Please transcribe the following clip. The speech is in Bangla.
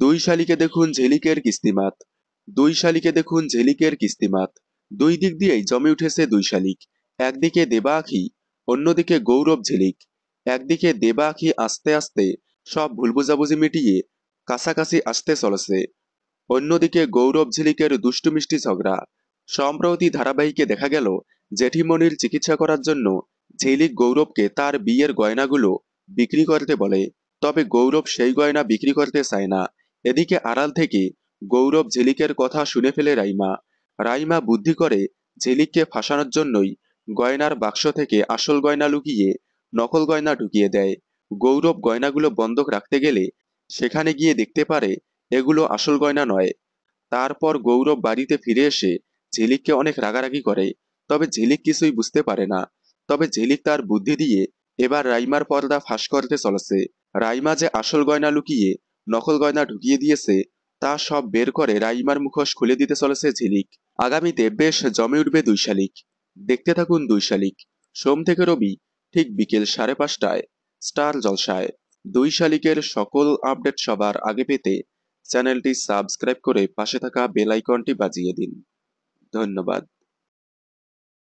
দুই শালিকে দেখুন ঝিলিকের কিস্তিমাত। দুই শালিকে দেখুন ঝিলিকের কিস্তিমাত। দুই দিক দিয়েই জমে উঠেছে দুই শালিক। একদিকে দেবা আখি, অন্যদিকে গৌরব ঝিলিক। একদিকে দেবা আখি আস্তে আস্তে সব ভুল বোঝাবুঝি মিটিয়ে কাছাকাছি আসতে চলেছে, অন্যদিকে গৌরব ঝিলিকের দুষ্টু মিষ্টি ঝগড়া। সম্প্রতি ধারাবাহিকে দেখা গেল জেঠিমনির চিকিৎসা করার জন্য ঝিলিক গৌরবকে তার বিয়ের গয়নাগুলো বিক্রি করতে বলে, তবে গৌরব সেই গয়না বিক্রি করতে চায় না। এদিকে আড়াল থেকে গৌরব ঝিলিকের কথা শুনে ফেলে রাইমা। রাইমা বুদ্ধি করে ঝিলিককে ফাঁসানোর জন্যই গয়নার বাক্স থেকে আসল গয়না লুকিয়ে নকল গয়না ঢুকিয়ে দেয়। গৌরব গয়নাগুলো বন্ধক রাখতে গেলে সেখানে গিয়ে দেখতে পারে এগুলো আসল গয়না নয়। তারপর গৌরব বাড়িতে ফিরে এসে ঝিলিককে অনেক রাগারাগি করে, তবে ঝিলিক কিছুই বুঝতে পারে না। তবে ঝিলিক তার বুদ্ধি দিয়ে এবার রাইমার পর্দা ফাঁস করতে চলেছে। রাইমা যে আসল গয়না লুকিয়ে নকল গয়না ঢুকিয়ে দিয়েছে তা সব বের করে রাইমার মুখোশ খুলে দিতে চলেছে ঝিলিক। আগামীতে বেশ জমে উঠবে দুই শালিক। দেখতে থাকুন দুই শালিক, সোম থেকে রবি ঠিক বিকেল 5:30টায় স্টার জলসায়। দুই শালিকের সকল আপডেট সবার আগে পেতে চ্যানেলটি সাবস্ক্রাইব করে পাশে থাকা বেল আইকনটি বাজিয়ে দিন। ধন্যবাদ।